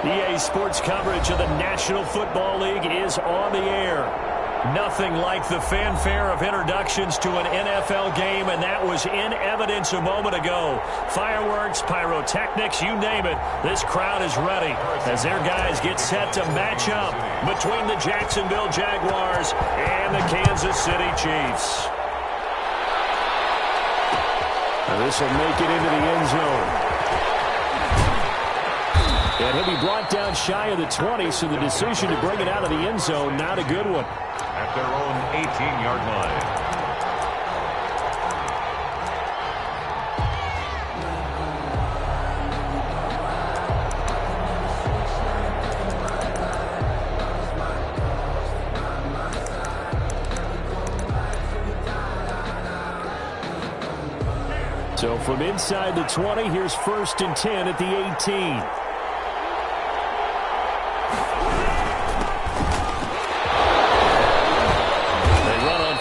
EA Sports coverage of the National Football League is on the air. Nothing like the fanfare of introductions to an NFL game, and that was in evidence a moment ago. Fireworks, pyrotechnics, you name it. This crowd is ready as their guys get set to match up between the Jacksonville Jaguars and the Kansas City Chiefs. Now this will make it into the end zone. And he'll be brought down shy of the 20, so the decision to bring it out of the end zone, not a good one. At their own 18-yard line. So from inside the 20, here's 1st and 10 at the 18.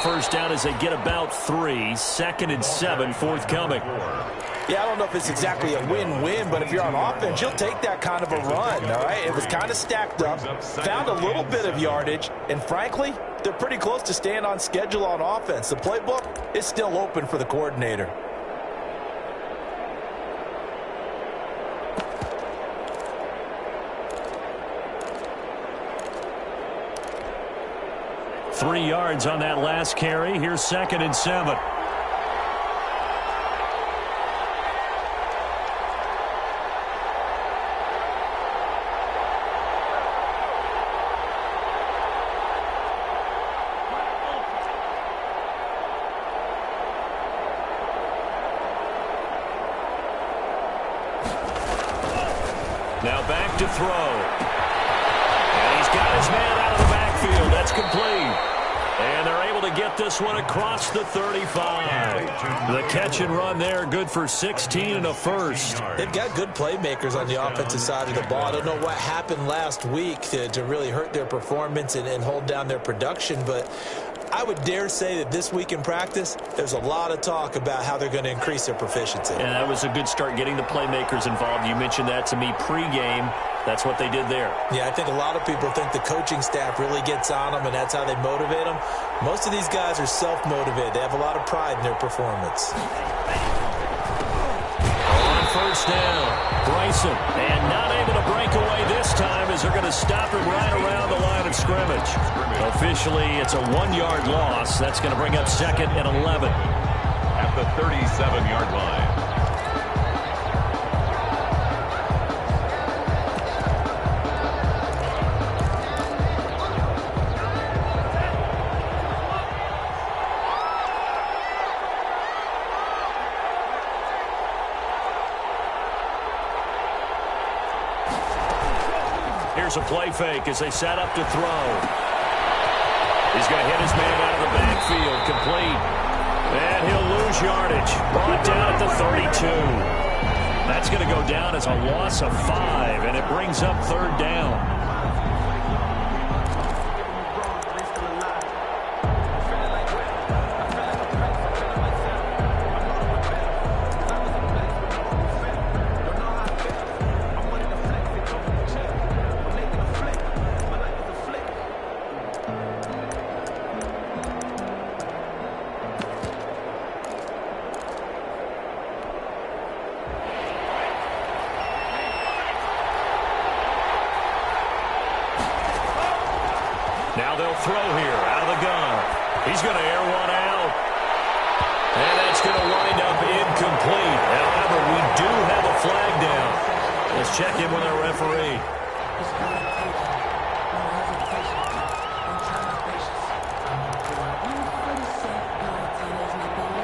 First down as they get about 3. 2nd and 7 forthcoming. Yeah, I don't know if it's exactly a win-win, but if you're on offense, you'll take that kind of a run, all right? It was kind of stacked up, found a little bit of yardage, and frankly, they're pretty close to staying on schedule on offense. The playbook is still open for the coordinator. Three yards on that last carry. Here's 2nd and 7. Now back to throw. And he's got his man out of the backfield. That's complete. And they're able to get this one across the 35. The catch and run there, good for 16 and a first. They've got good playmakers on the offensive side of the ball. I don't know what happened last week to really hurt their performance and hold down their production, but I would dare say that this week in practice, there's a lot of talk about how they're going to increase their proficiency. And that was a good start getting the playmakers involved. You mentioned that to me pregame. That's what they did there. Yeah, I think a lot of people think the coaching staff really gets on them, and that's how they motivate them. Most of these guys are self-motivated. They have a lot of pride in their performance. On first down, Bryson, and not able to break away this time as they're going to stop him right around the line of scrimmage. Officially, it's a 1-yard loss. That's going to bring up 2nd and 11. At the 37-yard line. Here's a play fake as they set up to throw. He's going to hit his man out of the backfield, complete. And he'll lose yardage. Brought down at the 32. That's going to go down as a loss of 5, and it brings up 3rd down. Now they'll throw here out of the gun. He's going to air one out. And that's going to wind up incomplete. However, we do have a flag down. Let's check in with our referee.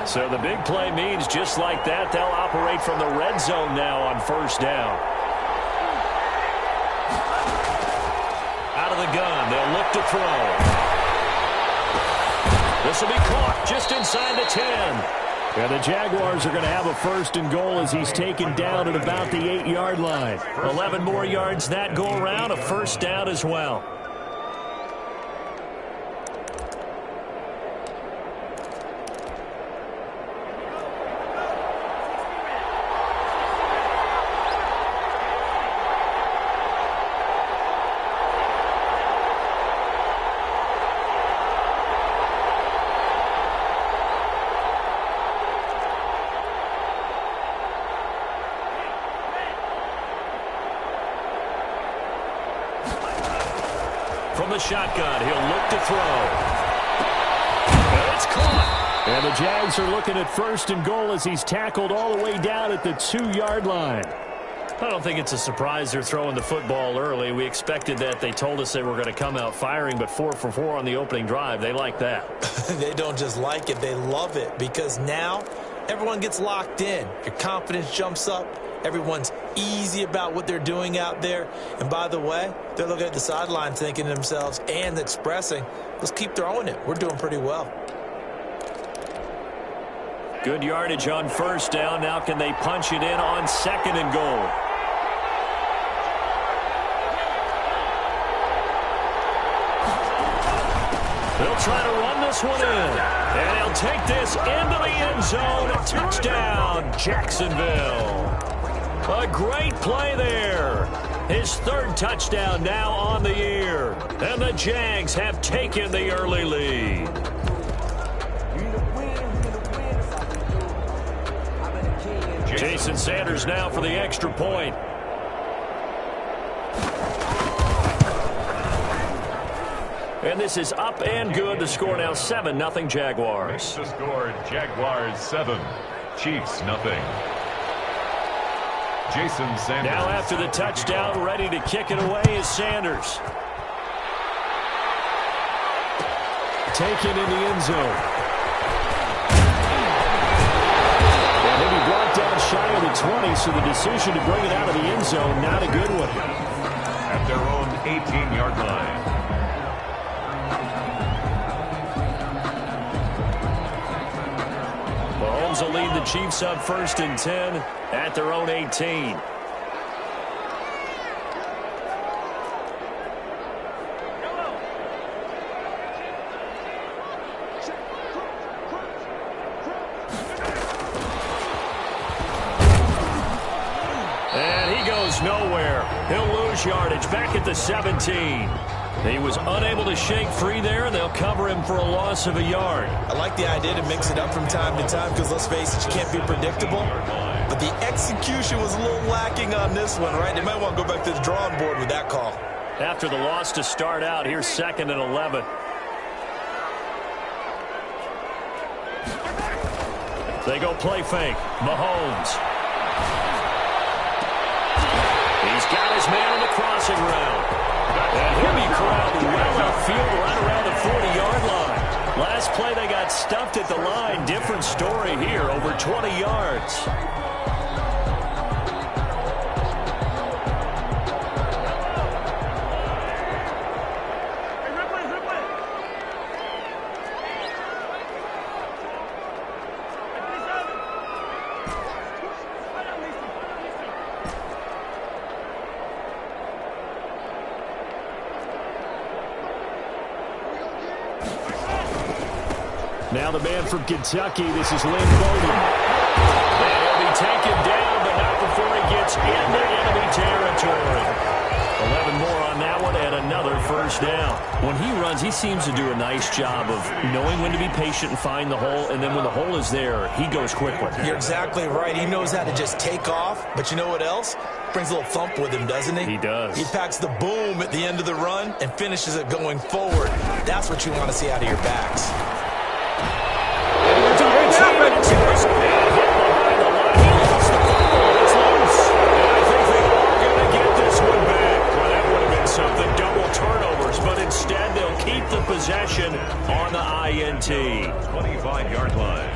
So the big play means just like that, they'll operate from the red zone now on first down. Out of the gun, they'll look to throw. This will be caught just inside the 10. And the Jaguars are going to have a 1st and goal as he's taken down at about the 8-yard line. 11 more yards that go around, a 1st down as well. the shotgun. He'll look to throw. And it's caught. And the Jags are looking at 1st and goal as he's tackled all the way down at the 2-yard line. I don't think it's a surprise they're throwing the football early. We expected that. They told us they were going to come out firing, but 4 for 4 on the opening drive. They like that. They don't just like it, they love it, because now everyone gets locked in. Your confidence jumps up. Everyone's easy about what they're doing out there. And by the way, they're looking at the sideline thinking to themselves and expressing, let's keep throwing it. We're doing pretty well. Good yardage on 1st down. Now can they punch it in on 2nd and goal? They'll try to run this one in. And he'll take this into the end zone. Touchdown, Jacksonville. A great play there. His 3rd touchdown now on the year. And the Jags have taken the early lead. Jason Sanders now for the extra point. And this is up and good. The score now 7-0 Jaguars. The score, Jaguars 7, Chiefs 0. Jason Sanders. Now after the touchdown, ready to kick it away is Sanders. Taken in the end zone. And he'll be brought down shy of the 20, so the decision to bring it out of the end zone, not a good one. At their own 18-yard line. Mahomes will lead the Chiefs up 1st and 10 at their own 18. And he goes nowhere. He'll lose yardage back at the 17. He was unable to shake free there, and they'll cover him for a loss of a yard. I like the idea to mix it up from time to time because, let's face it, you can't be predictable. But the execution was a little lacking on this one, right? They might want to go back to the drawing board with that call. After the loss to start out, here's 2nd and 11. They go play fake. Mahomes. He's got his man on the crossing route. And he'll be corralled well outfield right around the 40-yard line. Last play, they got stuffed at the line. Different story here, over 20 yards. Now the man from Kentucky, this is Lynn Bowden. And he'll be taken down, but not before he gets into enemy territory. 11 more on that one and another 1st down. When he runs, he seems to do a nice job of knowing when to be patient and find the hole, and then when the hole is there, he goes quickly. You're exactly right. He knows how to just take off, but you know what else? Brings a little thump with him, doesn't he? He does. He packs the boom at the end of the run and finishes it going forward. That's what you want to see out of your backs. Possession on the INT. 25-yard line.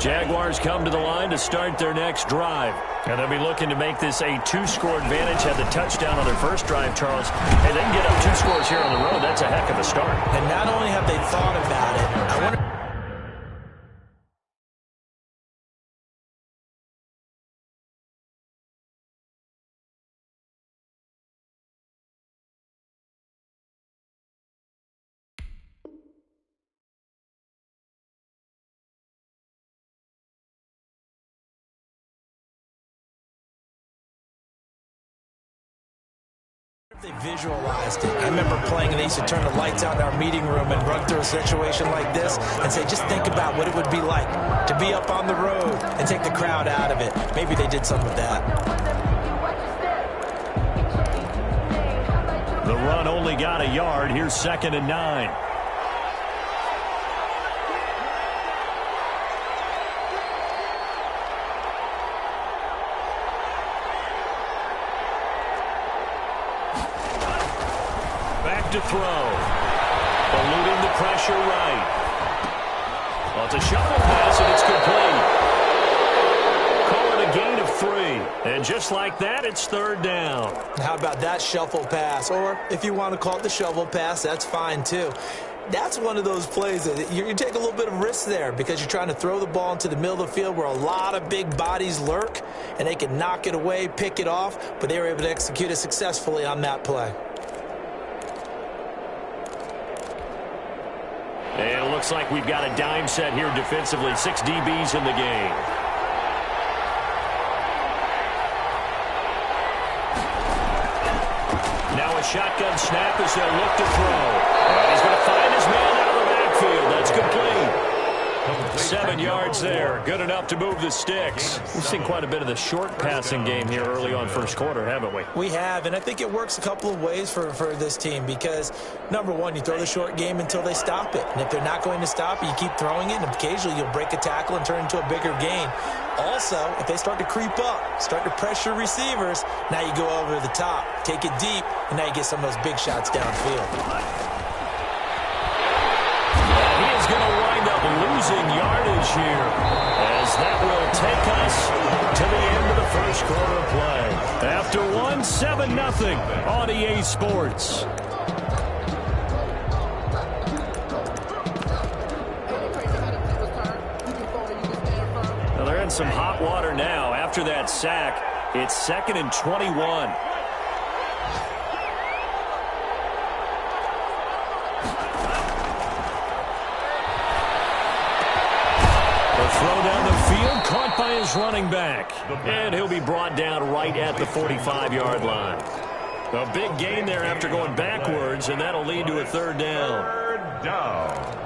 Jaguars come to the line to start their next drive. And they'll be looking to make this a 2-score advantage. Had the touchdown on their first drive, Charles. Hey, they can get up 2 scores here on the road. That's a heck of a start. And not only have they thought about it, I wonder... They visualized it. I remember playing and they used to turn the lights out in our meeting room and run through a situation like this and say, just think about what it would be like to be up on the road and take the crowd out of it. Maybe they did some of that. The run only got a yard. Here's 2nd and 9. To throw. Eluding the pressure right. Well, it's a shovel pass, and it's complete. Call it a gain of 3. And just like that, it's 3rd down. How about that shuffle pass? Or if you want to call it the shovel pass, that's fine too. That's one of those plays that you take a little bit of risk there because you're trying to throw the ball into the middle of the field where a lot of big bodies lurk, and they can knock it away, pick it off, but they were able to execute it successfully on that play. And it looks like we've got a dime set here defensively. 6 DBs in the game. Now a shotgun snap as they'll look to throw. And he's going to find his man out of the backfield. That's complete. 7 yards there. Good enough to move the sticks. We've seen quite a bit of the short passing game here early on first quarter, haven't we? We have, and I think it works a couple of ways for this team because, number one, you throw the short game until they stop it. And if they're not going to stop it, you keep throwing it, and occasionally you'll break a tackle and turn it into a bigger gain. Also, if they start to creep up, start to pressure receivers, now you go over the top, take it deep, and now you get some of those big shots downfield. He is going to wind up losing yardage here as that will take us to the end of the first quarter of play. After 7-0 on EA Sports. Now they're in some hot water now. After that sack, it's 2nd and 21. Throw down the field, caught by his running back. And he'll be brought down right at the 45-yard line. A big gain there after going backwards, and that'll lead to a 3rd down. 3rd down.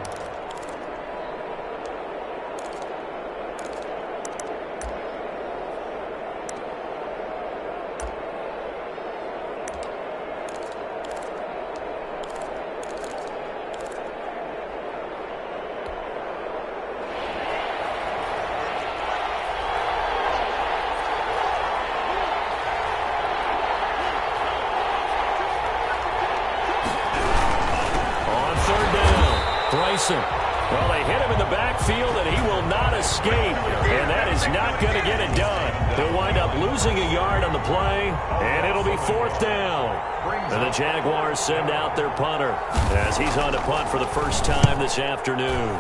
Well, they hit him in the backfield, and he will not escape. And that is not going to get it done. They'll wind up losing a yard on the play, and it'll be 4th down. And the Jaguars send out their punter as he's on to punt for the first time this afternoon.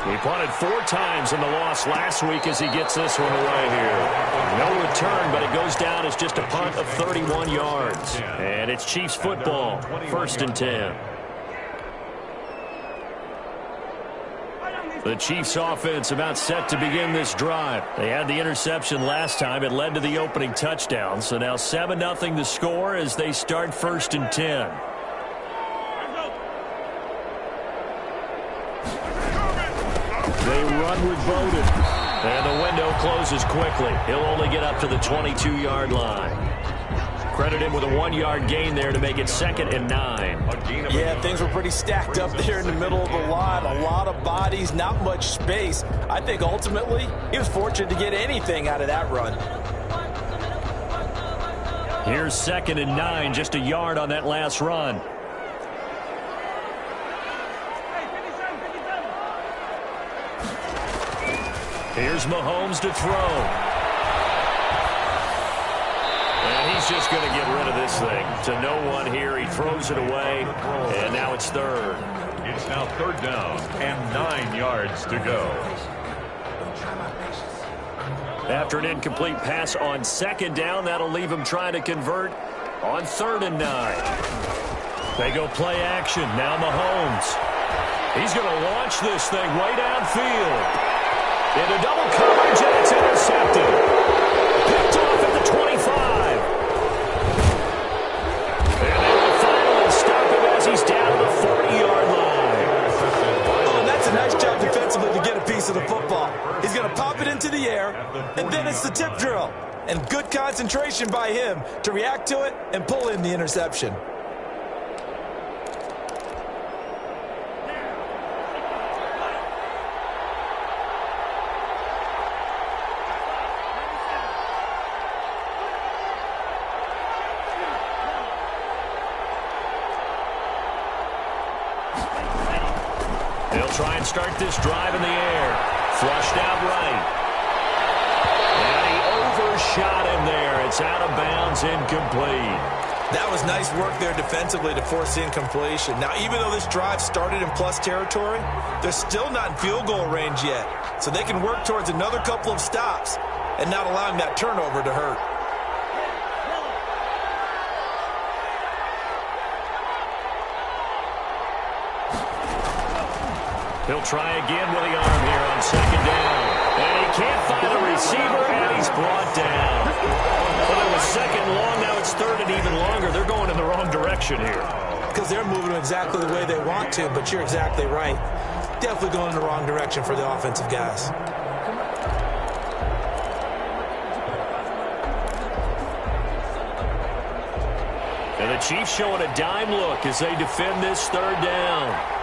He punted 4 times in the loss last week as he gets this one away here. No return, but it goes down as just a punt of 31 yards. And it's Chiefs football, 1st and 10. The Chiefs offense about set to begin this drive. They had the interception last time. It led to the opening touchdown. So now 7-0 the score as they start 1st and 10. They run with Bowden. And the window closes quickly. He'll only get up to the 22-yard line. Credit him with a 1-yard gain there to make it 2nd and 9. Yeah, things were pretty stacked up there in the middle of the line. A lot of bodies, not much space. I think ultimately he was fortunate to get anything out of that run. Here's 2nd and 9, just a yard on that last run. Here's Mahomes to throw. And he's just going to get rid of this thing. To no one here. He throws it away. And now it's 3rd. It's now 3rd down and 9 yards to go. After an incomplete pass on 2nd down, that'll leave him trying to convert on 3rd and 9. They go play action. Now Mahomes. He's going to launch this thing way downfield. Into double coverage, and it's intercepted. Picked off at the 25. And they will the air, and then it's the tip drill. And good concentration by him to react to it and pull in the interception. They'll try and start this drive in the air. Flushed out right. And he overshot him there. It's out of bounds, incomplete. That was nice work there defensively to force incompletion. Now, even though this drive started in plus territory, they're still not in field goal range yet. So they can work towards another couple of stops and not allowing that turnover to hurt. He'll try again with the arm here on second down. And he can't find a receiver, and he's brought down. Well, it was second long, now it's third and even longer. They're going in the wrong direction here. Because they're moving exactly the way they want to, but you're exactly right. Definitely going in the wrong direction for the offensive guys. And the Chiefs showing a dime look as they defend this third down.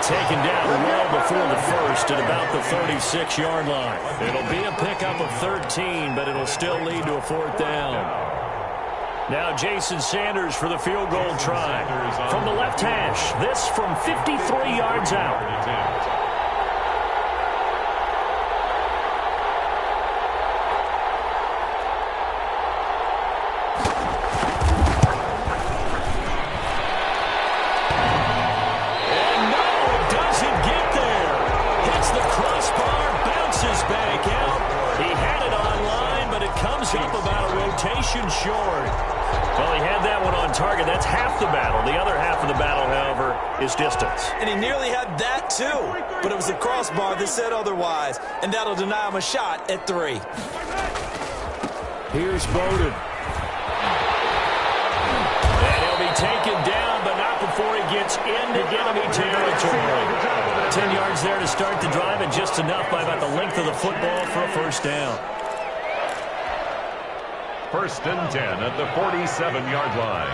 Taken down well before the first at about the 36-yard line. It'll be a pickup of 13, but it'll still lead to a fourth down. Now Jason Sanders for the field goal try. From the left hash, this from 53 yards out. Short. Well, he had that one on target. That's half the battle. The other half of the battle, however, is distance. And he nearly had that, too. But it was the crossbar that said otherwise. And that'll deny him a shot at 3. Here's Bowden. And he'll be taken down, but not before he gets into enemy territory. 10 yards there to start the drive, and just enough by about the length of the football for a first down. First and 10 at the 47-yard line.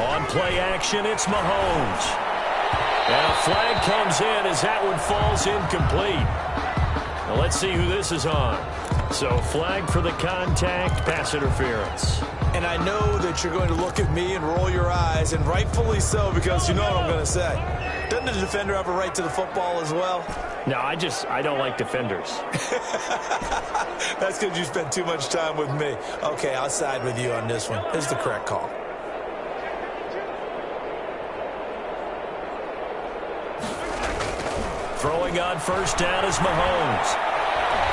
On play action, it's Mahomes. And a flag comes in as that one falls incomplete. Now let's see who this is on. So flag for the contact, pass interference. And I know that you're going to look at me and roll your eyes, and rightfully so, because you know what I'm going to say. Doesn't the defender have a right to the football as well? No, I don't like defenders. That's because you spent too much time with me. Okay, I'll side with you on this one. It's the correct call. Throwing on first down is Mahomes.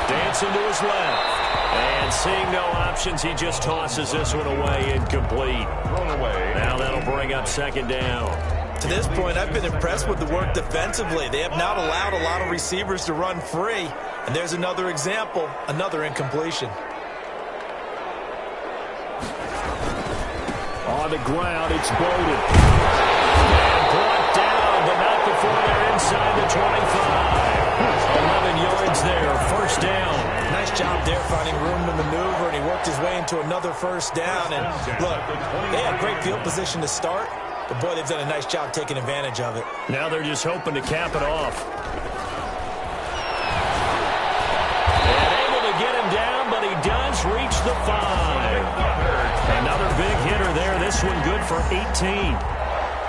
Dancing to his left. And seeing no options, he just tosses this one away, incomplete. Thrown away. Now that'll bring up second down. To this point, I've been impressed with the work defensively. They have not allowed a lot of receivers to run free. And there's another example, another incompletion. On the ground, it's Bowden. And brought down, but not before they're inside the 25. 11 yards there, first down. Nice job there finding room to maneuver, and he worked his way into another first down. And look, they had great field position to start. But, boy, they've done a nice job taking advantage of it. Now they're just hoping to cap it off. And able to get him down, but he does reach the 5. Another big hitter there. This one good for 18.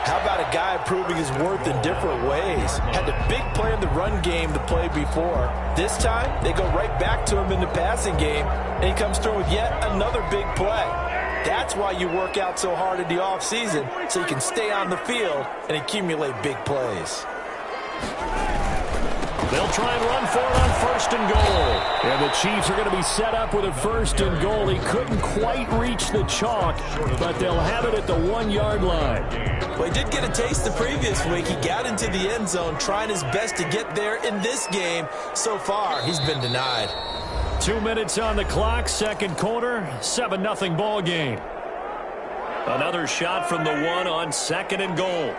How about a guy proving his worth in different ways? Had the big play in the run game to play before. This time, they go right back to him in the passing game, and he comes through with yet another big play. That's why you work out so hard in the offseason, so you can stay on the field and accumulate big plays. They'll try and run for it on first and goal. And the Chiefs are going to be set up with a first and goal. He couldn't quite reach the chalk, but they'll have it at the 1-yard line. Well, he did get a taste the previous week. He got into the end zone, trying his best to get there in this game. So far, he's been denied. 2 minutes on the clock, second quarter, 7-0 ball game. Another shot from the 1 on second and goal.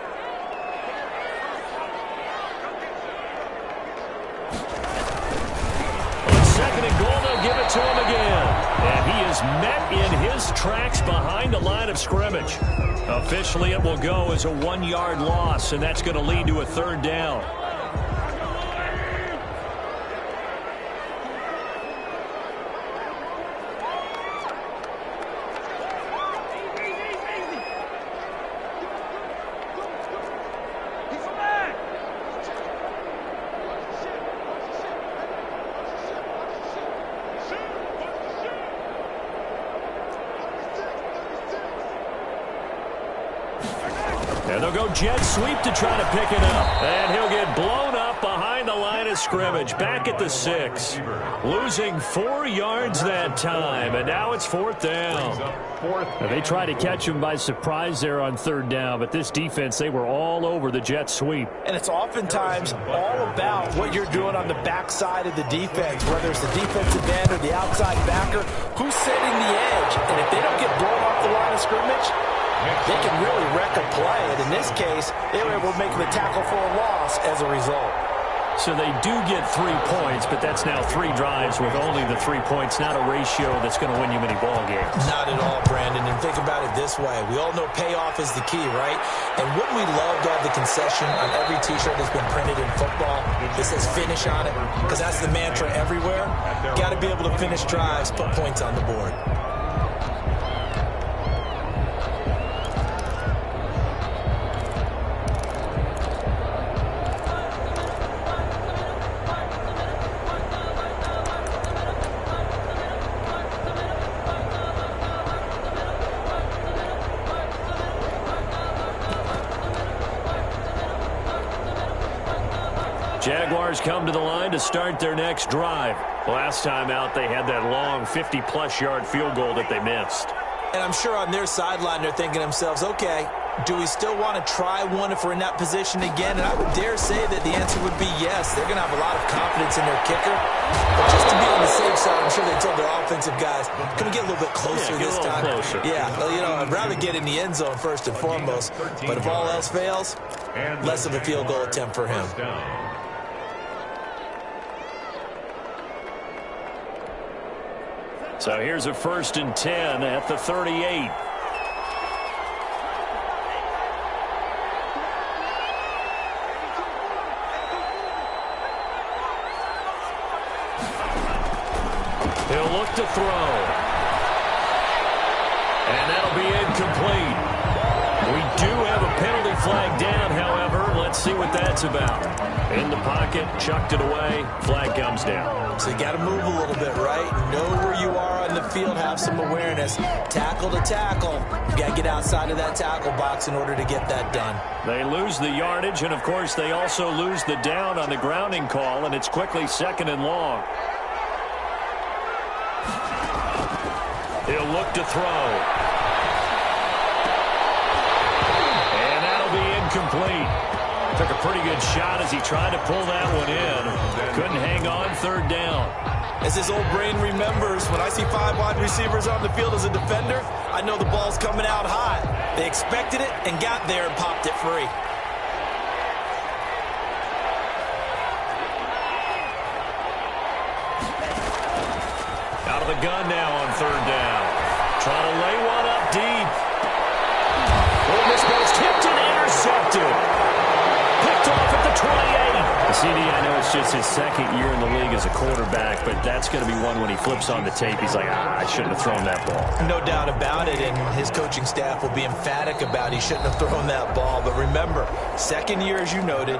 On second and goal, they'll give it to him again. And he is met in his tracks behind the line of scrimmage. Officially, it will go as a 1-yard loss, and that's going to lead to a third down. And they'll go jet sweep to try to pick it up. And he'll get blown up behind the line of scrimmage. Back at the 6. Losing 4 yards that time. And now it's fourth down. They tried to catch him by surprise there on third down. But this defense, they were all over the jet sweep. And it's oftentimes all about what you're doing on the backside of the defense, whether it's the defensive end or the outside backer. Who's setting the edge? And if they don't get blown off the line of scrimmage, they can really wreck a play. And in this case, they were able to make the tackle for a loss as a result. So they do get 3 points, but that's now 3 drives with only the 3 points. Not a ratio that's going to win you many ball games. Not at all, Brandon. And think about it this way. We all know payoff is the key, right? And wouldn't we love to have the concession on every T-shirt that's been printed in football that says finish on it? Because that's the mantra everywhere. Got to be able to finish drives, put points on the board. Jaguars come to the line to start their next drive. Last time out, they had that long 50-plus yard field goal that they missed. And I'm sure on their sideline, they're thinking to themselves, okay, do we still want to try one if we're in that position again? And I would dare say that the answer would be yes. They're going to have a lot of confidence in their kicker. But just to be on the safe side, I'm sure they told their offensive guys, can we get a little bit closer this time? Closer. Yeah, well, you know, I'd rather get in the end zone first and foremost. But if all else fails, less of a field goal attempt for him. So here's a 1st and 10 at the 38. He'll look to throw. And that'll be incomplete. We do have a penalty flag down, however. Let's see what that's about. In the pocket, chucked it away, flag comes down. So you got to move a little bit, right? Know where you are on the field, have some awareness. Tackle to tackle. You got to get outside of that tackle box in order to get that done. They lose the yardage, and of course they also lose the down on the grounding call, and it's quickly 2nd and long. He'll look to throw. And that'll be incomplete. Took a pretty good shot as he tried to pull that one in. Couldn't hang on, 3rd down. As his old brain remembers, when I see 5 wide receivers on the field as a defender, I know the ball's coming out hot. They expected it and got there and popped it free. Out of the gun now on 3rd down. Trying to lay one up deep. Ole Miss ball's tipped and intercepted. Picked off at the 28. CD, I know it's just his 2nd year in the league as a quarterback, but that's going to be one when he flips on the tape. He's like, I shouldn't have thrown that ball. No doubt about it, and his coaching staff will be emphatic about he shouldn't have thrown that ball. But remember, 2nd year, as you noted,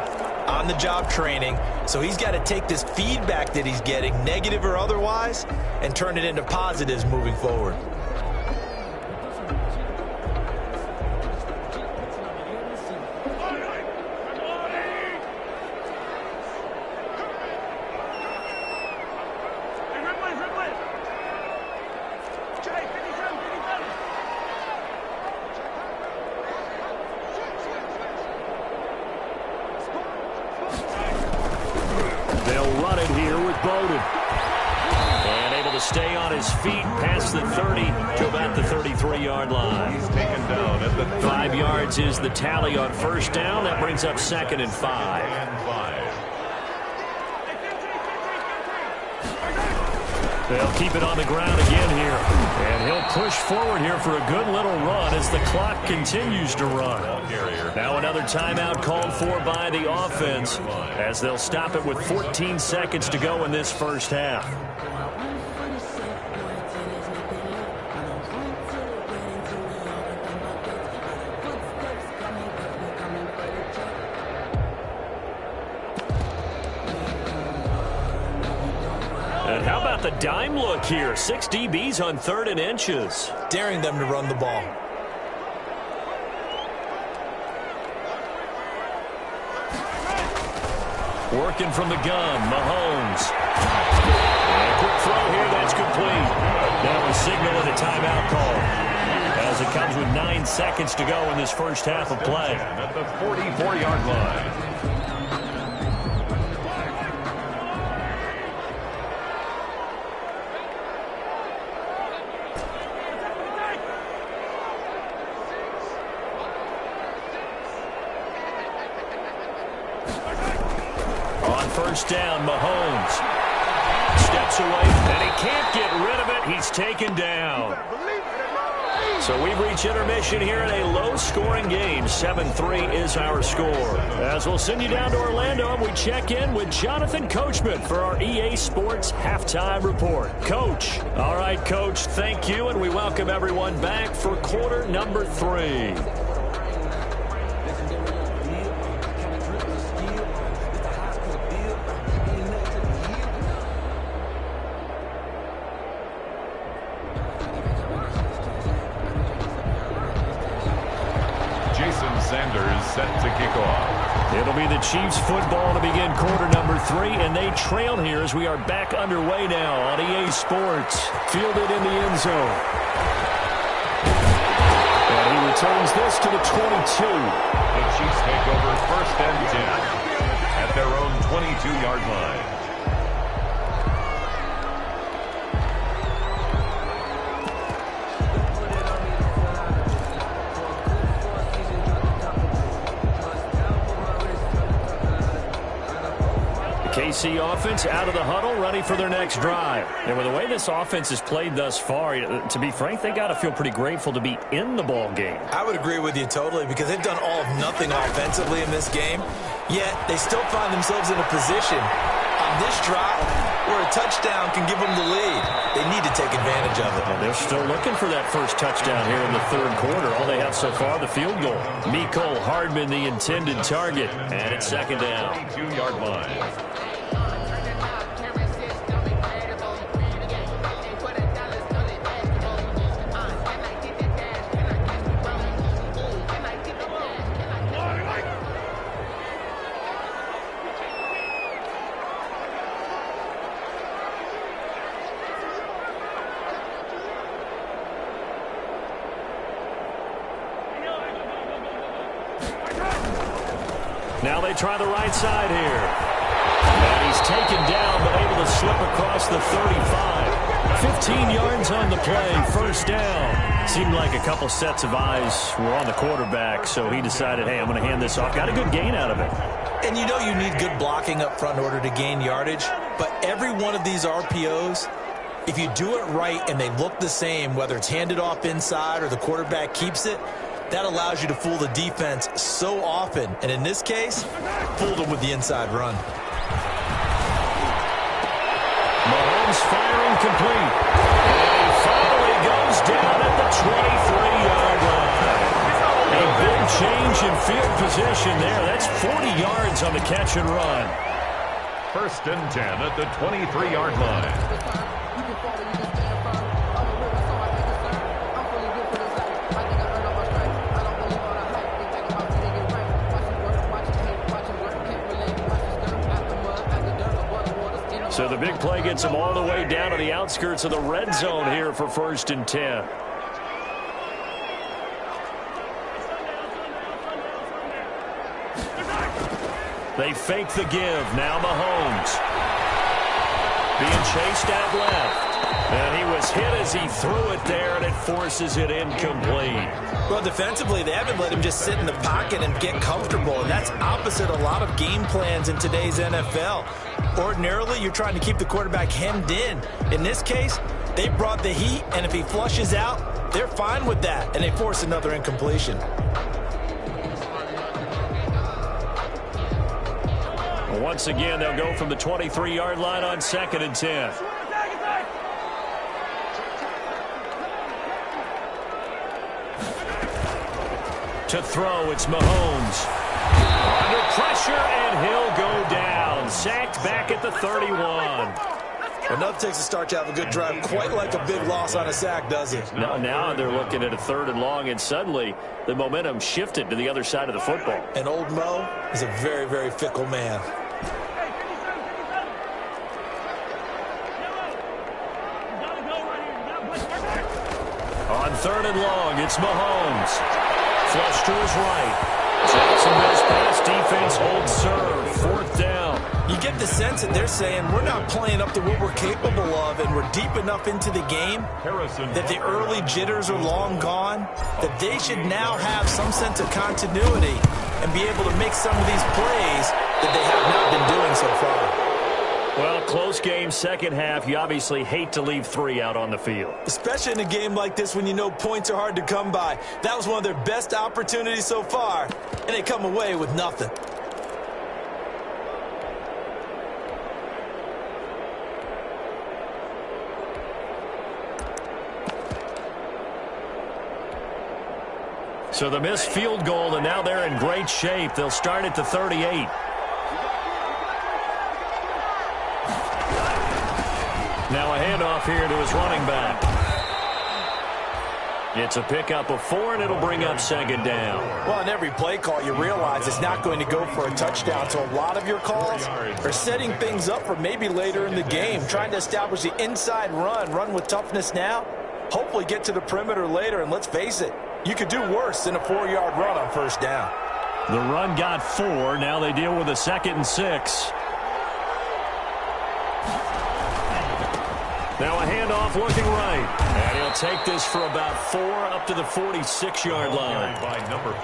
on-the-job training, so he's got to take this feedback that he's getting, negative or otherwise, and turn it into positives moving forward. they'll run it here with Bowden. And able to stay on his feet past the 30 to about the 33-yard line. He's taken down at the 5 yards is the tally on first down. That brings up 2nd and 5. They'll keep it on the ground again here. And he'll push forward here for a good little run as the clock continues to run. Now another timeout called for by the offense as they'll stop it with 14 seconds to go in this first half. And how about the dime look here? 6 DBs on 3rd and inches. Daring them to run the ball. Working from the gun, Mahomes. And a quick throw here, that's complete. That was signaling a timeout call as it comes with 9 seconds to go in this first half of play. At the 44-yard line. First down, Mahomes steps away, and he can't get rid of it. He's taken down. So we've reached intermission here in a low-scoring game. 7-3 is our score. As we'll send you down to Orlando, and we check in with Jonathan Coachman for our EA Sports Halftime Report. Coach. All right, Coach, thank you, and we welcome everyone back for quarter number 3. Set to kick off. It'll be the Chiefs football to begin quarter number 3, and they trail here as we are back underway now on EA Sports. Fielded in the end zone. And he returns this to the 22. The Chiefs take over 1st and 10 at their own 22-yard line. KC offense out of the huddle, ready for their next drive. And with the way this offense has played thus far, to be frank, they got to feel pretty grateful to be in the ball game. I would agree with you totally because they've done all of nothing offensively in this game, yet they still find themselves in a position on this drive where a touchdown can give them the lead. They need to take advantage of it. And they're still looking for that first touchdown here in the 3rd quarter. All they have so far, the field goal. Mecole Hardman, the intended target, and it's 2nd down. 22-yard line. Now they try the right side here. And he's taken down, but able to slip across the 35. 15 yards on the play, 1st down. Seemed like a couple sets of eyes were on the quarterback, so he decided, hey, I'm going to hand this off. Got a good gain out of it. And you know you need good blocking up front in order to gain yardage, but every one of these RPOs, if you do it right and they look the same, whether it's handed off inside or the quarterback keeps it, that allows you to fool the defense so often. And in this case, fooled them with the inside run. Mahomes firing complete. And he finally goes down at the 23-yard line. A big change in field position there. That's 40 yards on the catch and run. 1st and 10 at the 23-yard line. So the big play gets them all the way down to the outskirts of the red zone here for 1st and 10. They fake the give. Now Mahomes. Being chased out left. And he was hit as he threw it there, and it forces it incomplete. Well, defensively, they haven't let him just sit in the pocket and get comfortable, and that's opposite a lot of game plans in today's NFL. Ordinarily, you're trying to keep the quarterback hemmed in. In this case, they brought the heat, and if he flushes out, they're fine with that, and they force another incompletion. Once again, they'll go from the 23-yard line on 2nd and 10. To throw, it's Mahomes. Under pressure, and he'll go down. Sacked back at the 31. Enough takes a start to have a good drive, quite like a big loss on a sack, does it? Now they're looking at a 3rd and long, and suddenly the momentum shifted to the other side of the football. And old Mo is a very, very fickle man. On 3rd and long, it's Mahomes. Flush to his right. Jacksonville's pass defense holds serve. 4th down. You get the sense that they're saying we're not playing up to what we're capable of, and we're deep enough into the game that the early jitters are long gone, that they should now have some sense of continuity and be able to make some of these plays that they have not been doing so far. Well, close game, second half. You obviously hate to leave 3 out on the field. Especially in a game like this when you know points are hard to come by. That was one of their best opportunities so far, and they come away with nothing. So the missed field goal, and now they're in great shape. They'll start at the 38. Now a handoff here to his running back. It's a pickup of 4, and it'll bring up 2nd down. Well, in every play call, you realize it's not going to go for a touchdown. So a lot of your calls are setting things up for maybe later in the game, trying to establish the inside run with toughness now, hopefully get to the perimeter later, and let's face it, you could do worse than a 4-yard run on 1st down. The run got 4. Now they deal with a 2nd and 6. Now a handoff looking right. And he'll take this for about 4 up to the 46-yard line.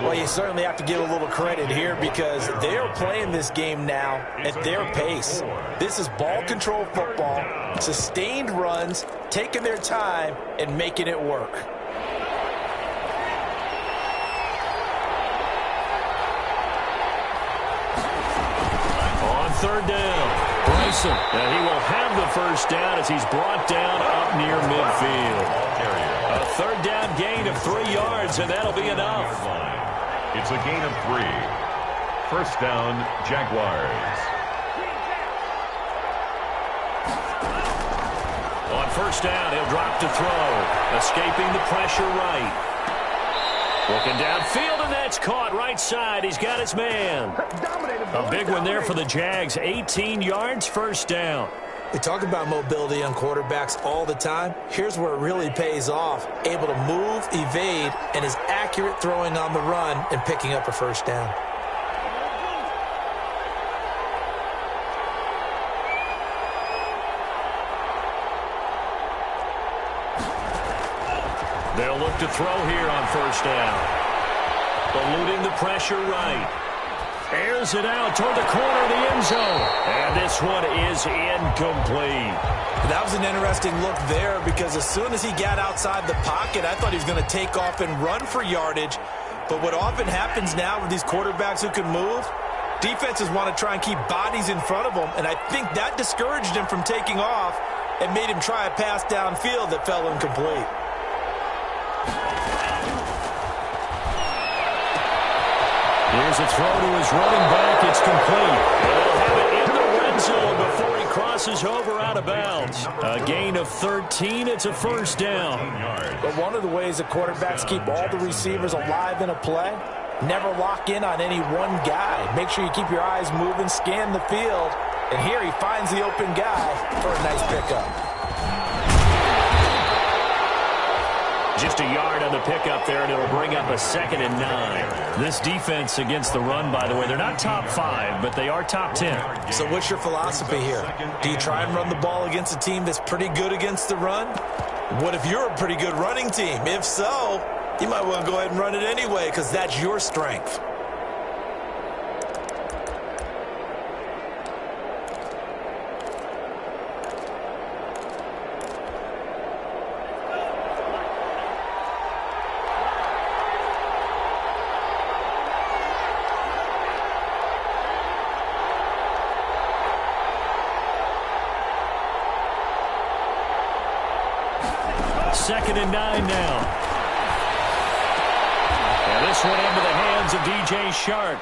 Well, you certainly have to give a little credit here because they are playing this game now at their pace. This is ball control football, sustained runs, taking their time, and making it work. On 3rd down. Bryson, and he will have the 1st down as he's brought down up near midfield. A 3rd down gain of 3 yards, and that'll be enough. It's a gain of 3. 1st down, Jaguars. On 1st down, he'll drop to throw. Escaping the pressure right. Looking downfield, and that's caught right side. He's got his man. A big one there for the Jags. 18 yards, 1st down. We talk about mobility on quarterbacks all the time. Here's where it really pays off. Able to move, evade, and is accurate throwing on the run and picking up a 1st down. They'll look to throw here on 1st down. Eluding the pressure right. Airs it out toward the corner of the end zone. And this one is incomplete. That was an interesting look there because as soon as he got outside the pocket, I thought he was going to take off and run for yardage. But what often happens now with these quarterbacks who can move, defenses want to try and keep bodies in front of them. And I think that discouraged him from taking off and made him try a pass downfield that fell incomplete. Here's a throw to his running back. It's complete. They'll have it in the red zone before he crosses over out of bounds. A gain of 13. It's a 1st down. But one of the ways that quarterbacks keep all the receivers alive in a play, never lock in on any one guy. Make sure you keep your eyes moving, scan the field. And here he finds the open guy for a nice pickup. Just a yard on the pickup there, and it'll bring up a 2nd and 9. This defense against the run, by the way, they're not top 5, but they are top 10. So what's your philosophy here? Do you try and run the ball against a team that's pretty good against the run? What if you're a pretty good running team? If so, you might want to go ahead and run it anyway because that's your strength. Second and 9 now. And this one into the hands of DJ Shark.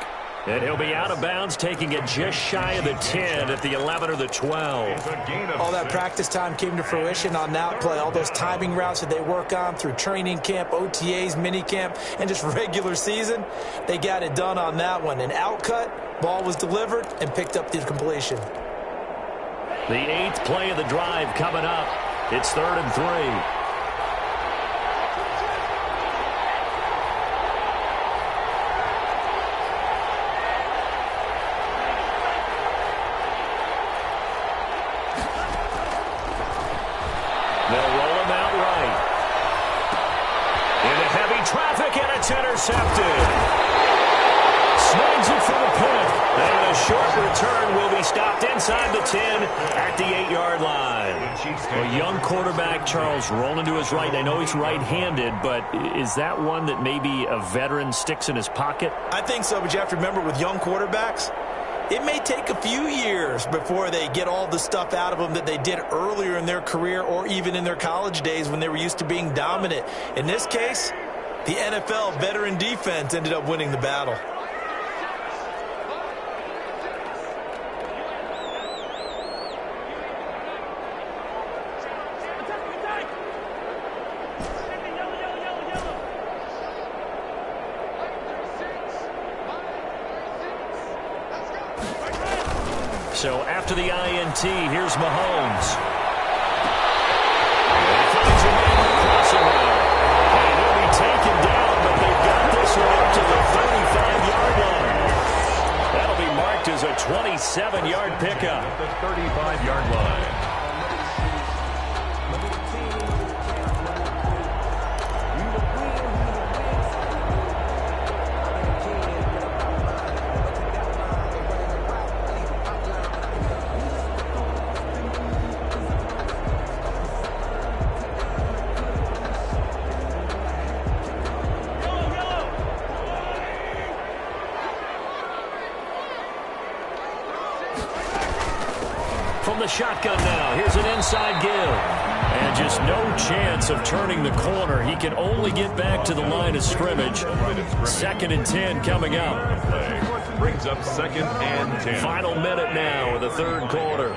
And he'll be out of bounds, taking it just shy of the 10 at the 11 or the 12. All that practice time came to fruition on that play. All those timing routes that they work on through training camp, OTAs, minicamp, and just regular season, they got it done on that one. An outcut, ball was delivered, and picked up the completion. The 8th play of the drive coming up. It's 3rd and 3. Intercepted. Snags it for the pick. And a short return will be stopped inside the 10 at the 8-yard line. A young quarterback, Charles, rolling to his right. I know he's right-handed, but is that one that maybe a veteran sticks in his pocket? I think so, but you have to remember with young quarterbacks, it may take a few years before they get all the stuff out of them that they did earlier in their career or even in their college days when they were used to being dominant. In this case, the NFL veteran defense ended up winning the battle. So after the INT, here's Mahomes. Taken down, but they've got this one up to the 35-yard line. That'll be marked as a 27-yard pickup. The 35-yard line. From the shotgun now, here's an inside give. And just no chance of turning the corner. He can only get back to the line of scrimmage. 2nd and 10 coming up. Brings up 2nd and 10. Final minute now of the 3rd quarter.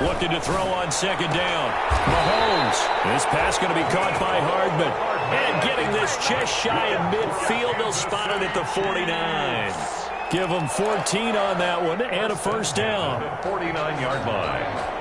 Looking to throw on 2nd down. Mahomes. This pass going to be caught by Hardman. And getting this just shy of midfield. They'll spot it at the 49. Give them 14 on that one and a first down. 49-yard line.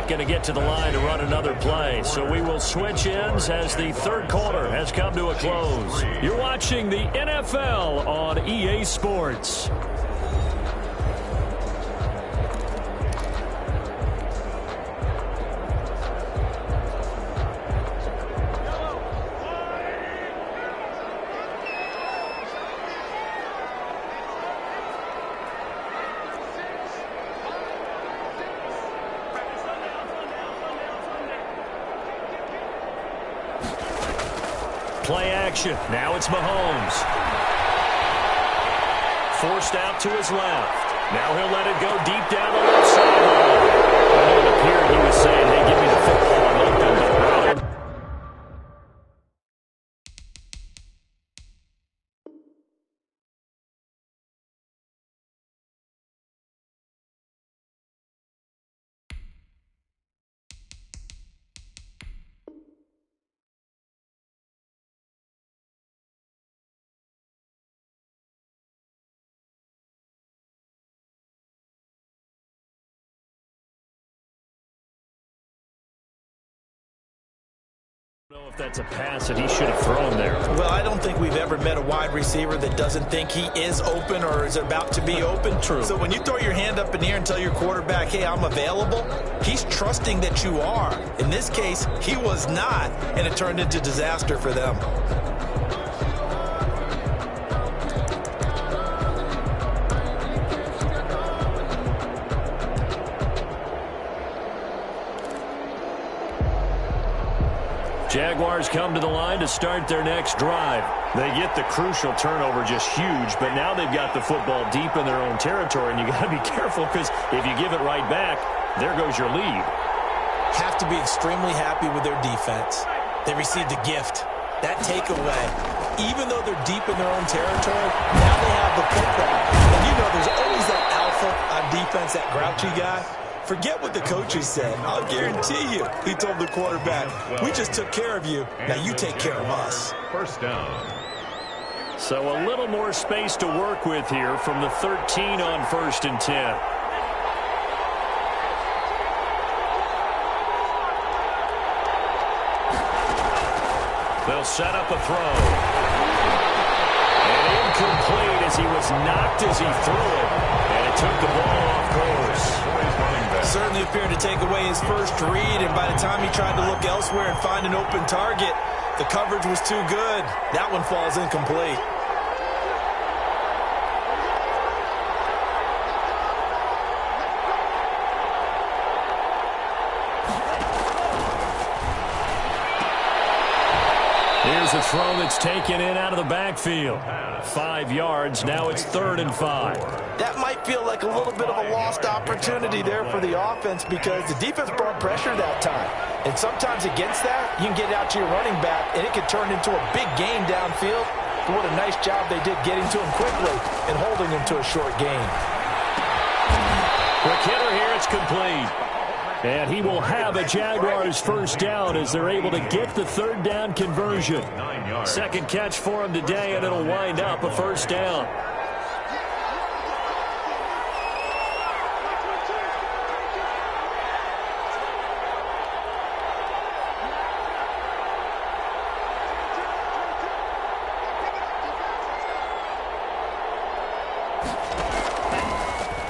Going to get to the line to run another play. So we will switch ends as the 3rd quarter has come to a close. You're watching the NFL on EA Sports. Play action. Now it's Mahomes. Forced out to his left. Now he'll let it go deep down the left sideline. It appeared he was saying, hey, give me the football. I'm open. I don't know if that's a pass that he should have thrown there. Well, I don't think we've ever met a wide receiver that doesn't think he is open or is about to be open. True. So when you throw your hand up in the air and tell your quarterback, hey, I'm available, he's trusting that you are. In this case, he was not, and it turned into disaster for them. Jaguars come to the line to start their next drive. They get the crucial turnover, just huge, but now they've got the football deep in their own territory, and you got to be careful because if you give it right back, there goes your lead. Have to be extremely happy with their defense. They received a gift. That takeaway, even though they're deep in their own territory, now they have the football. And you know there's always that alpha on defense, that grouchy guy. Forget what the coaches said. I'll guarantee you, he told the quarterback, we just took care of you. Now you take care of us. First down. So a little more space to work with here from the 13 on 1st and 10. They'll set up a throw. And incomplete as he was knocked as he threw it. And it took the ball off course. Certainly appeared to take away his first read, and by the time he tried to look elsewhere and find an open target, the coverage was too good. That one falls incomplete. Here's a throw that's taken in out of the backfield. 5 yards. Now it's 3rd and 5. That might feel like a little bit of a lost opportunity there for the offense because the defense brought pressure that time. And sometimes against that, you can get out to your running back, and it can turn into a big gain downfield. But what a nice job they did getting to him quickly and holding him to a short gain. Quick hitter here. It's complete. And he will have a Jaguars first down as they're able to get the 3rd down conversion. 2nd catch for him today, and it'll wind up a first down.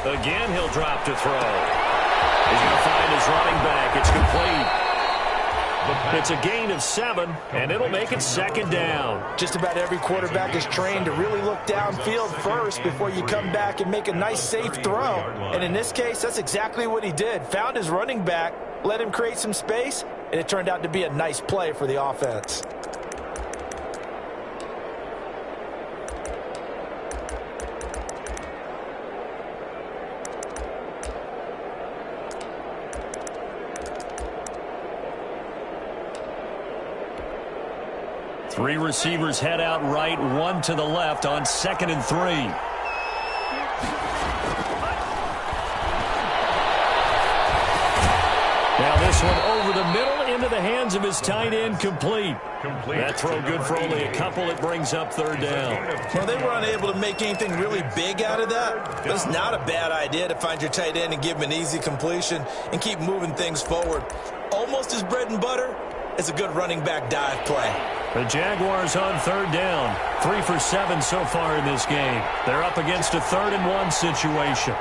Again, he'll drop to throw. He's going to find his running back. It's complete. It's a gain of 7, and it'll make it 2nd down. Just about every quarterback is trained to really look downfield first before you come back and make a nice, safe throw. And in this case, that's exactly what he did. Found his running back, let him create some space, and it turned out to be a nice play for the offense. Three receivers head out right, one to the left on 2nd and 3. Now this one over the middle into the hands of his tight end, complete. That throw good for only a couple. It brings up 3rd down. Well, they were unable to make anything really big out of that, but it's not a bad idea to find your tight end and give him an easy completion and keep moving things forward. Almost as bread and butter as a good running back dive play. The Jaguars on 3rd down. 3 for 7 so far in this game. They're up against a 3rd and 1 situation.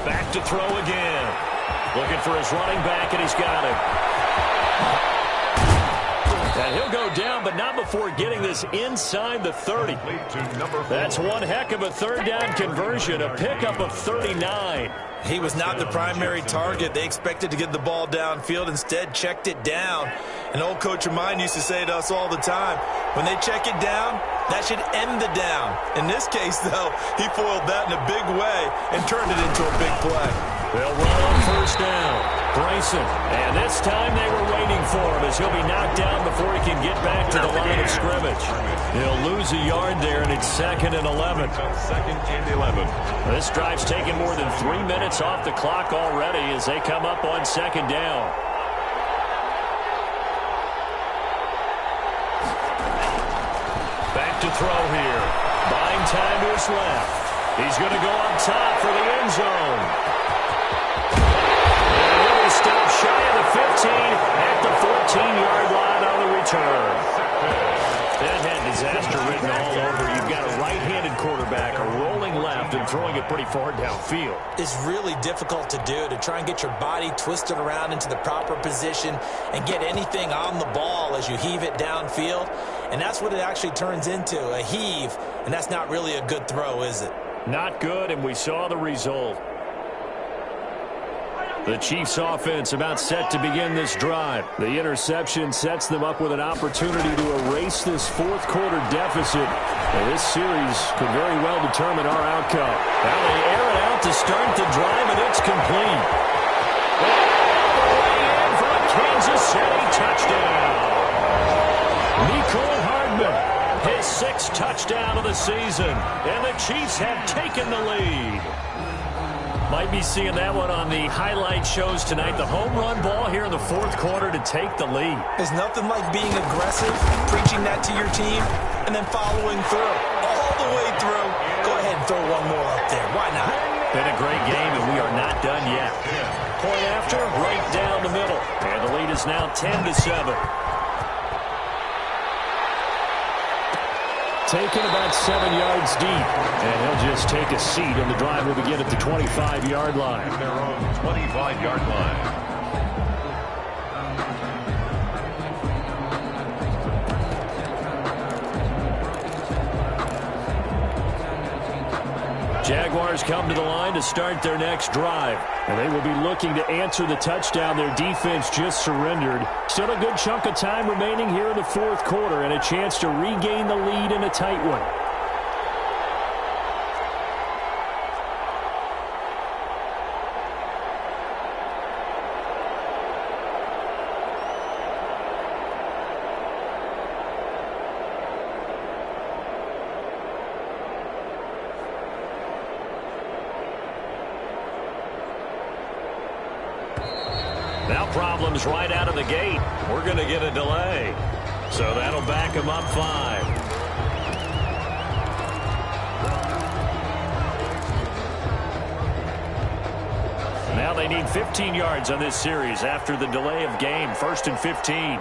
Back to throw again. Looking for his running back, and he's got it. And he'll go down, but not before getting this inside the 30. That's one heck of a third down conversion, a pickup of 39. He was not the primary target. They expected to get the ball downfield, instead checked it down. An old coach of mine used to say to us all the time, when they check it down, that should end the down. In this case, though, he foiled that in a big way and turned it into a big play. They'll run on first down. Bryson. And this time they were waiting for him as he'll be knocked down before he can get back to the line of scrimmage. He'll lose a yard there, and it's 2nd and 11. 2nd and 11. This drive's taken more than 3 minutes off the clock already as they come up on 2nd down. Back to throw here. Buying time to his left. He's going to go up top for the end zone. And he'll be stopped shy of the 15 at the 14-yard line on the return. That had disaster written all over. You've got a right-handed quarterback, a rolling left, and throwing it pretty far downfield. It's really difficult to do, to try and get your body twisted around into the proper position and get anything on the ball as you heave it downfield. And that's what it actually turns into, a heave. And that's not really a good throw, is it? Not good, and we saw the result. The Chiefs offense about set to begin this drive. The interception sets them up with an opportunity to erase this fourth quarter deficit. And this series could very well determine our outcome. Now they air it out to start the drive, and it's complete. All the way in for a Kansas City touchdown. Mecole Hardman, his 6th touchdown of the season. And the Chiefs have taken the lead. Might be seeing that one on the highlight shows tonight. The home run ball here in the fourth quarter to take the lead. There's nothing like being aggressive, preaching that to your team, and then following through. All the way through. Go ahead and throw one more up there. Why not? Been a great game, and we are not done yet. Point after, right down the middle. And the lead is now 10-7. Taken about 7 yards deep. And he'll just take a seat, and the drive will begin at the 25-yard line. Their own 25-yard line. Jaguars come to the line to start their next drive. And they will be looking to answer the touchdown their defense just surrendered. Still a good chunk of time remaining here in the fourth quarter and a chance to regain the lead in a tight one. Now problems right out of the gate. We're going to get a delay. So that'll back them up 5. Now they need 15 yards on this series after the delay of game. 1st and 15.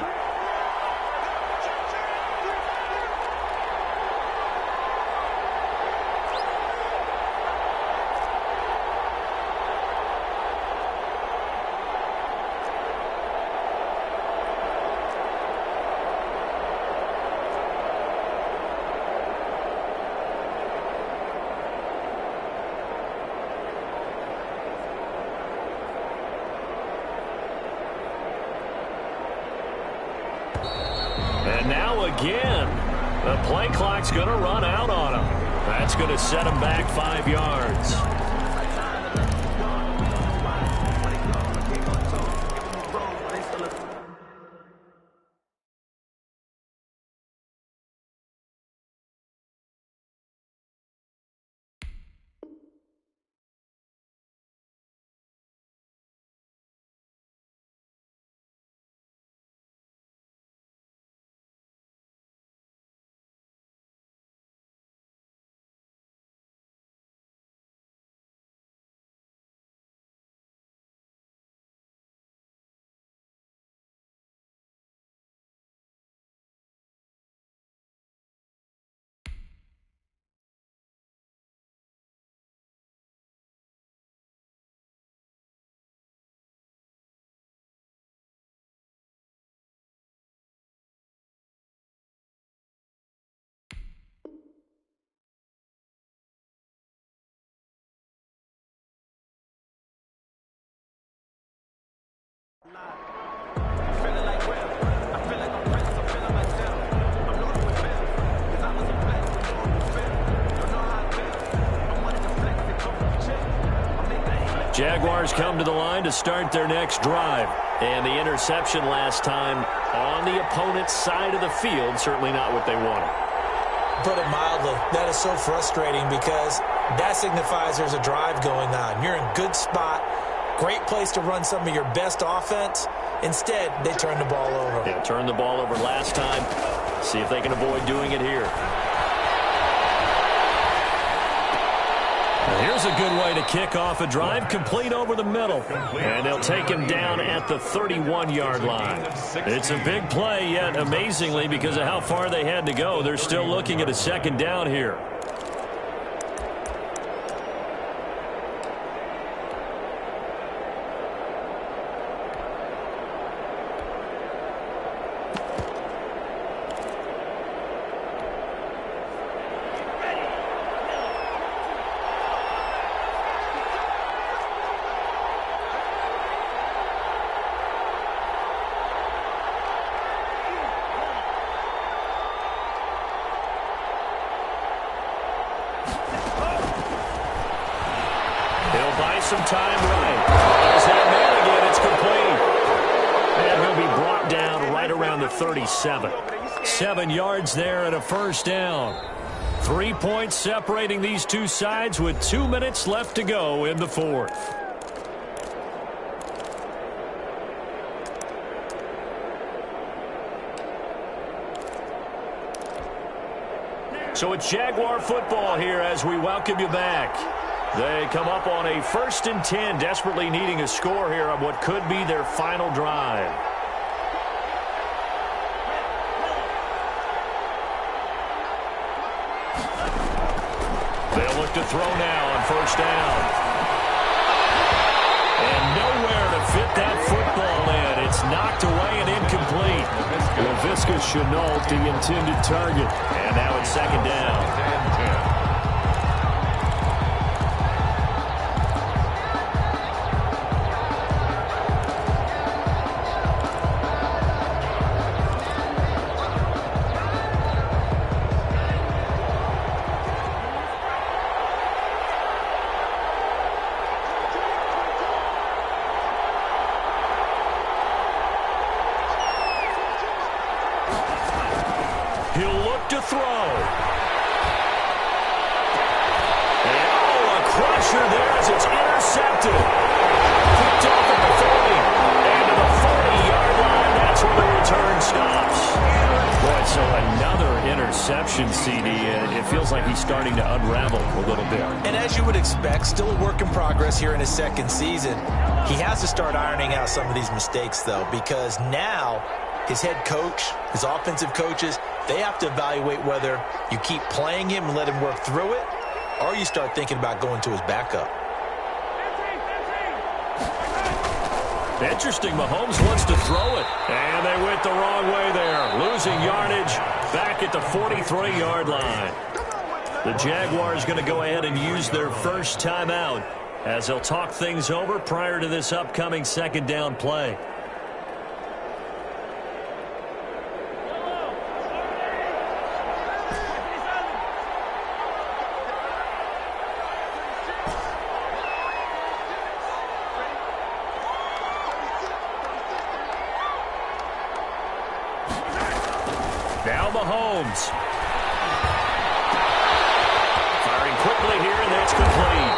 And now again, the play clock's going to run out on him. That's going to set him back 5 yards. Jaguars come to the line to start their next drive. And the interception last time on the opponent's side of the field, certainly not what they wanted. Put it mildly, that is so frustrating because that signifies there's a drive going on. You're in a good spot, great place to run some of your best offense. Instead, they turn the ball over. Yeah, turned the ball over last time. See if they can avoid doing it here. Here's a good way to kick off a drive, complete over the middle. And they'll take him down at the 31-yard line. It's a big play, yet amazingly, because of how far they had to go, they're still looking at a second down here. Some time right. There's that man again. It's complete. And he'll be brought down right around the 37. 7 yards there and a first down. 3 points separating these two sides with 2 minutes left to go in the fourth. So it's Jaguar football here as we welcome you back. They come up on a 1st and 10, desperately needing a score here on what could be their final drive. They'll look to throw now on first down. And nowhere to fit that football in. It's knocked away and incomplete. Laviska Shenault, the intended target. And now it's second down. He'll look to throw. And a crusher there as it's intercepted. Picked off at the 30. And to the 40-yard line, that's where the return stops. Boy, so another interception, CD. It feels like he's starting to unravel a little bit. And as you would expect, still a work in progress here in his second season. He has to start ironing out some of these mistakes, though, because now his head coach, his offensive coaches, they have to evaluate whether you keep playing him and let him work through it, or you start thinking about going to his backup. Interesting, Mahomes wants to throw it. And they went the wrong way there. Losing yardage back at the 43-yard line. The Jaguars going to go ahead and use their first timeout as they'll talk things over prior to this upcoming second down play. Now Mahomes. Firing quickly here, and that's complete.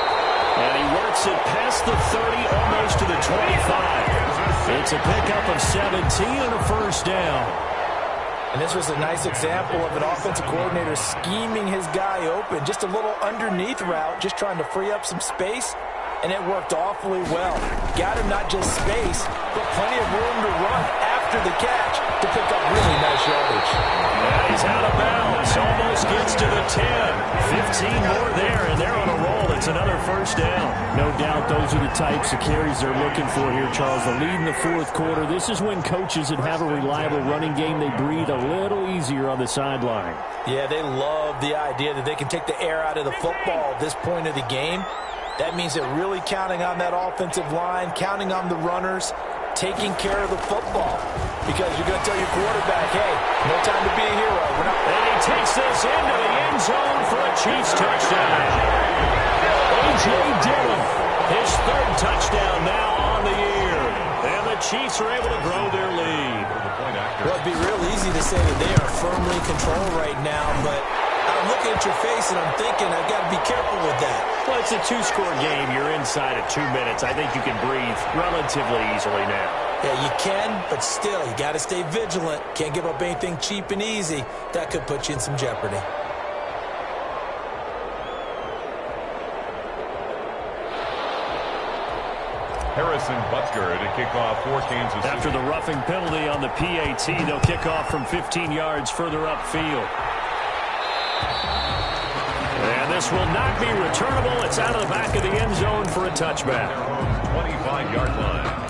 And he works it past the 30, almost to the 25. It's a pickup of 17 and a first down. And this was a nice example of an offensive coordinator scheming his guy open. Just a little underneath route, just trying to free up some space. And it worked awfully well. Got him not just space, but plenty of room to run after the catch to pick up really nice yardage. And he's out of bounds. Almost gets to the 10. 15 more there, and they're on a roll. It's another first down. No doubt those are the types of carries they're looking for here, Charles. The lead in the fourth quarter. This is when coaches that have a reliable running game, they breathe a little easier on the sideline. Yeah, they love the idea that they can take the air out of the football at this point of the game. That means they're really counting on that offensive line, counting on the runners, taking care of the football. Because you're going to tell your quarterback, hey, no time to be a hero. And he takes this into the end zone for a Chiefs touchdown. A.J. Dillon His third touchdown now on the year. And the Chiefs are able to grow their lead. Well, it'd be real easy to say that they are firmly in control right now, but I'm looking at your face and I'm thinking I've got to be careful with that. Well, it's a two-score game. You're inside of 2 minutes. I think you can breathe relatively easily now. Yeah, you can, but still, you got to stay vigilant. Can't give up anything cheap and easy. That could put you in some jeopardy. Harrison Butker to kick off for Kansas City. After the roughing penalty on the PAT, they'll kick off from 15 yards further upfield. And this will not be returnable. It's out of the back of the end zone for a touchback. 25-yard line.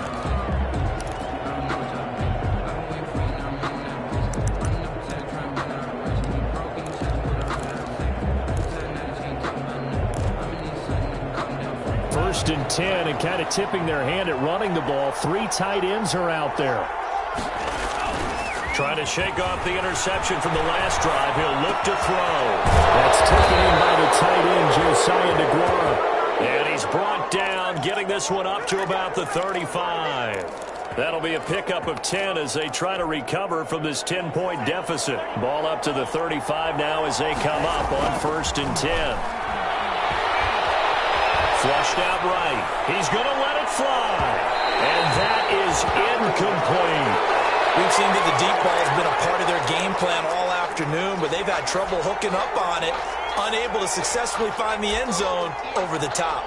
First and 10, and kind of tipping their hand at running the ball. 3 tight ends are out there. Trying to shake off the interception from the last drive. He'll look to throw. That's taken in by the tight end, Josiah DeGuara. And he's brought down, getting this one up to about the 35. That'll be a pickup of 10 as they try to recover from this 10-point deficit. Ball up to the 35 now as they come up on first and 10. Flushed out right. He's going to let it fly. And that is incomplete. We've seen that the deep ball has been a part of their game plan all afternoon, but they've had trouble hooking up on it, unable to successfully find the end zone over the top.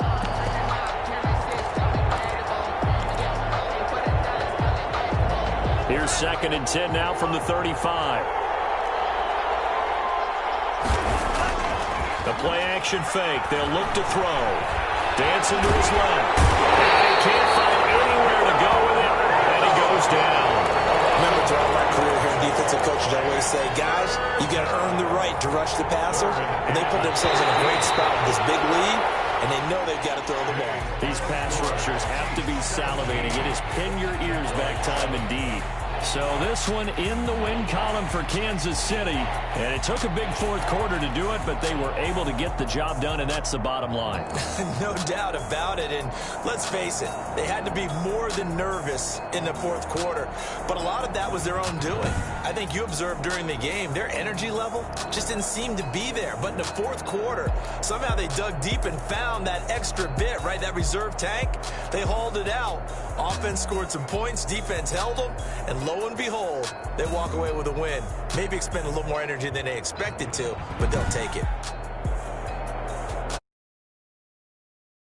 Here's second and 10 now from the 35. The play action fake. They'll look to throw. Dancing to his left. And he can't find anywhere to go with it. And he goes down. Remember, throughout my career here in defensive coaches, I always say, guys, you got to earn the right to rush the passer. And they put themselves in a great spot with this big lead, and they know they've got to throw the ball. These pass rushers have to be salivating. It is pin your ears back time indeed. So this one in the win column for Kansas City. And it took a big fourth quarter to do it, but they were able to get the job done, and that's the bottom line. No doubt about it. And let's face it, they had to be more than nervous in the fourth quarter. But a lot of that was their own doing. I think you observed during the game, their energy level just didn't seem to be there. But in the fourth quarter, somehow they dug deep and found that extra bit, right? That reserve tank. They hauled it out. Offense scored some points. Defense held them. And lo and behold, they walk away with a win. Maybe expend a little more energy than they expected to, but they'll take it.